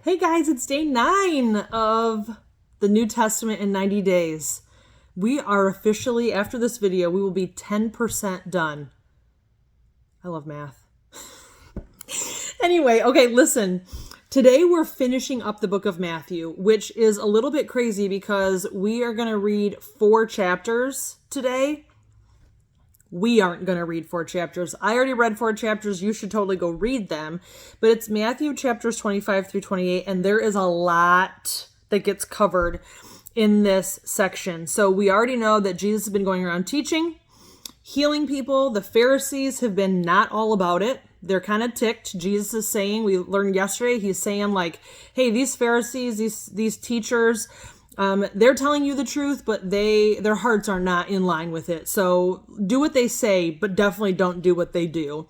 Hey guys, it's day 9 of the New Testament in 90 days. We are officially, after this video, we will be 10% done. I love math. Anyway, okay, listen. Today we're finishing up the book of Matthew, which is a little bit crazy because we are going to read 4 chapters today. We aren't going to read 4 chapters. I already read 4 chapters. You should totally go read them. But it's Matthew chapters 25 through 28, and there is a lot that gets covered in this section. So we already know that Jesus has been going around teaching, healing people. The Pharisees have been not all about it. They're kind of ticked. Jesus is saying, we learned yesterday, he's saying like, hey, these Pharisees, these teachers, they're telling you the truth, but their hearts are not in line with it. So do what they say, but definitely don't do what they do.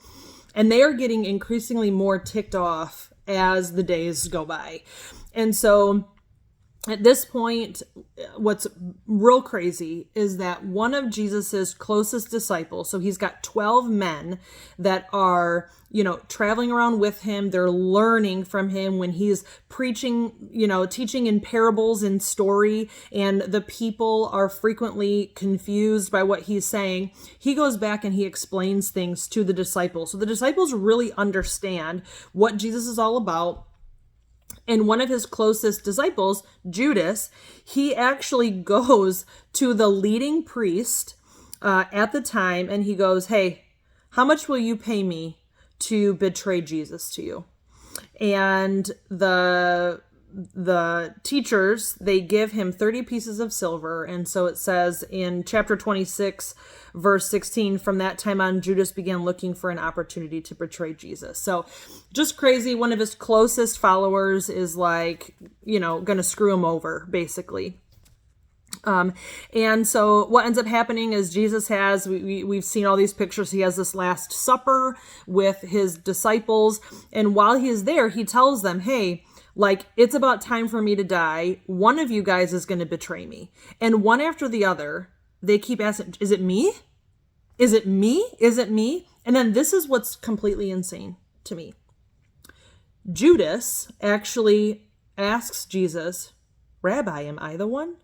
And they are getting increasingly more ticked off as the days go by. And so at this point, what's real crazy is that one of Jesus's closest disciples, so he's got 12 men that are, traveling around with him. They're learning from him when he's preaching, teaching in parables and story, and the people are frequently confused by what he's saying. He goes back and he explains things to the disciples. So the disciples really understand what Jesus is all about. And one of his closest disciples, Judas, he actually goes to the leading priest at the time and he goes, hey, how much will you pay me to betray Jesus to you? And the teachers, they give him 30 pieces of silver. And so it says in chapter 26, verse 16, from that time on, Judas began looking for an opportunity to betray Jesus. So just crazy. One of his closest followers is like, going to screw him over, basically. And so what ends up happening is Jesus has, we've seen all these pictures. He has this Last Supper with his disciples. And while he is there, he tells them, hey, it's about time for me to die. One of you guys is going to betray me. And one after the other, they keep asking, is it me? Is it me? Is it me? And then this is what's completely insane to me. Judas actually asks Jesus, Rabbi, am I the one?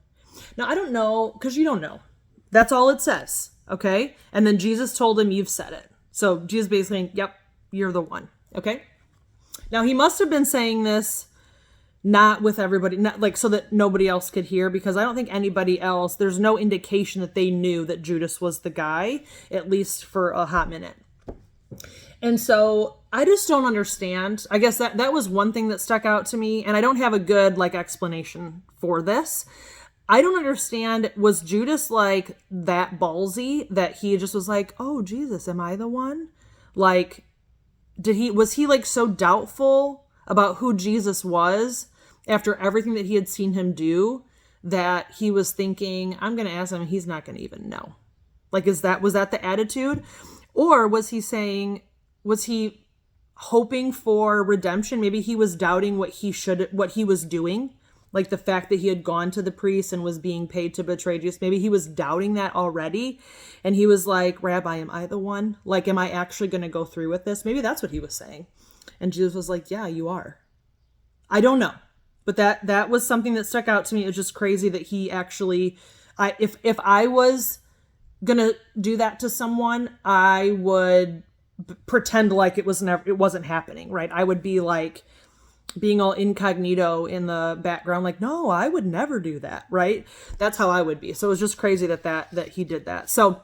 Now, I don't know, because you don't know. That's all it says, okay? And then Jesus told him, you've said it. So Jesus basically saying, yep, you're the one, okay? Now, he must have been saying this not with everybody, not so that nobody else could hear, because I don't think anybody else, there's no indication that they knew that Judas was the guy, at least for a hot minute. And so I just don't understand. I guess that was one thing that stuck out to me, and I don't have a good explanation for this. I don't understand, was Judas that ballsy that he just was like, oh, Jesus, am I the one? Was he so doubtful about who Jesus was after everything that he had seen him do that he was thinking, I'm going to ask him, he's not going to even know? Was that the attitude? Or was he hoping for redemption? Maybe he was doubting what he was doing. The fact that he had gone to the priest and was being paid to betray Jesus. Maybe he was doubting that already. And he was like, Rabbi, am I the one? Am I actually going to go through with this? Maybe that's what he was saying. And Jesus was like, yeah, you are. I don't know. But that was something that stuck out to me. It was just crazy that he actually, if I was going to do that to someone, I would pretend like it wasn't happening, right? I would be being all incognito in the background, no, I would never do that, right? That's how I would be. So it was just crazy that he did that. So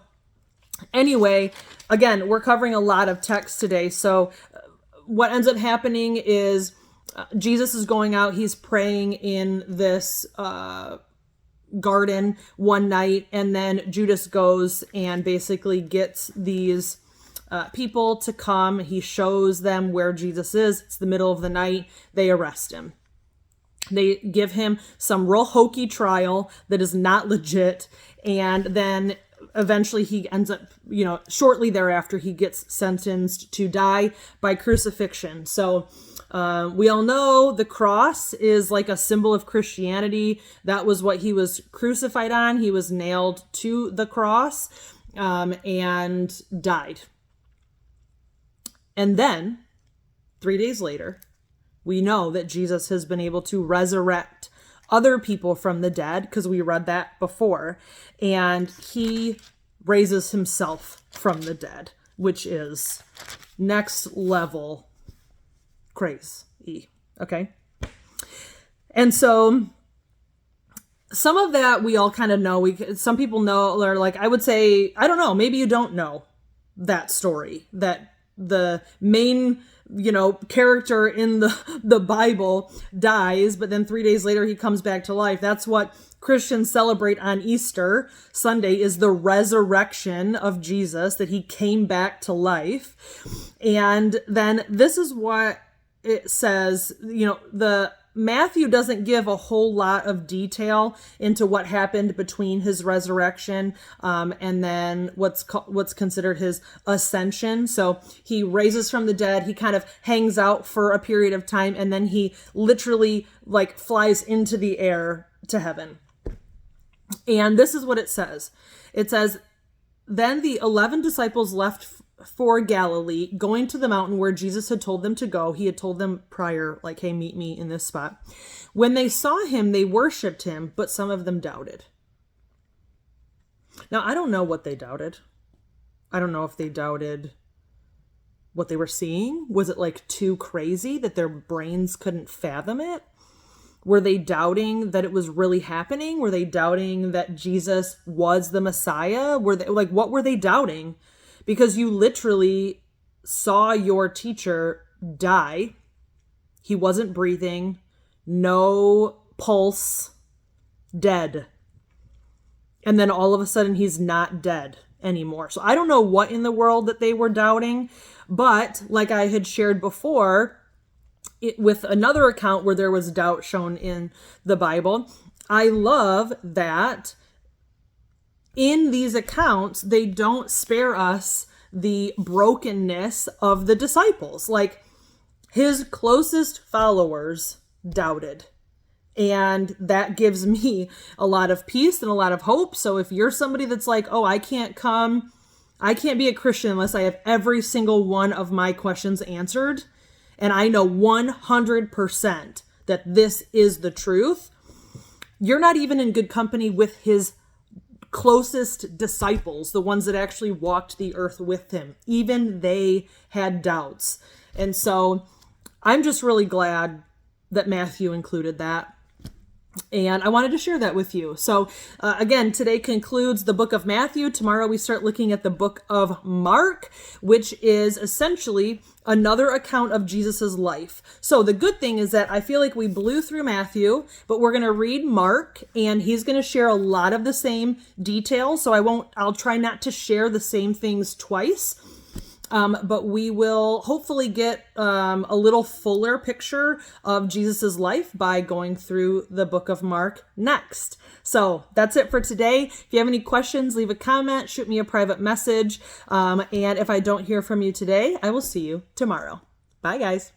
anyway, again, we're covering a lot of text today. So what ends up happening is Jesus is going out, he's praying in this garden one night, and then Judas goes and basically gets these people to come. He shows them where Jesus is. It's the middle of the night. They arrest him. They give him some real hokey trial that is not legit. And then eventually he ends up, shortly thereafter, he gets sentenced to die by crucifixion. So we all know the cross is a symbol of Christianity. That was what he was crucified on. He was nailed to the cross and died. And then 3 days later, We know that Jesus has been able to resurrect other people from the dead, because we read that before, and he raises himself from the dead, which is next level crazy. Okay. And so some of that we all kind of know. Some people know, or like, I would say, I don't know, maybe you don't know that story, that the main, character in the Bible dies, but then 3 days later he comes back to life. That's what Christians celebrate on Easter Sunday, is the resurrection of Jesus, that he came back to life. And then this is what it says, the Matthew doesn't give a whole lot of detail into what happened between his resurrection and then what's considered his ascension. So he raises from the dead, he kind of hangs out for a period of time, and then he literally flies into the air to heaven. And this is what it says. It says, then the 11 disciples left for Galilee, going to the mountain where Jesus had told them to go. He had told them prior, hey, meet me in this spot. When they saw him, they worshiped him, but some of them doubted. Now, I don't know what they doubted. I don't know if they doubted what they were seeing. Was it too crazy that their brains couldn't fathom it? Were they doubting that it was really happening? Were they doubting that Jesus was the Messiah? Were they what were they doubting? Because you literally saw your teacher die. He wasn't breathing, no pulse, dead. And then all of a sudden he's not dead anymore. So I don't know what in the world that they were doubting, but like I had shared before, with another account where there was doubt shown in the Bible, I love that in these accounts, they don't spare us the brokenness of the disciples. His closest followers doubted. And that gives me a lot of peace and a lot of hope. So if you're somebody that's I can't be a Christian unless I have every single one of my questions answered, and I know 100% that this is the truth, you're not even in good company with his closest disciples, the ones that actually walked the earth with him. Even they had doubts. And so I'm just really glad that Matthew included that. And I wanted to share that with you. So again, today concludes the book of Matthew. Tomorrow we start looking at the book of Mark, which is essentially another account of Jesus's life. So the good thing is that I feel like we blew through Matthew, but we're going to read Mark, and he's going to share a lot of the same details. So I'll try not to share the same things twice. But we will hopefully get a little fuller picture of Jesus's life by going through the book of Mark next. So that's it for today. If you have any questions, leave a comment, shoot me a private message. And if I don't hear from you today, I will see you tomorrow. Bye, guys.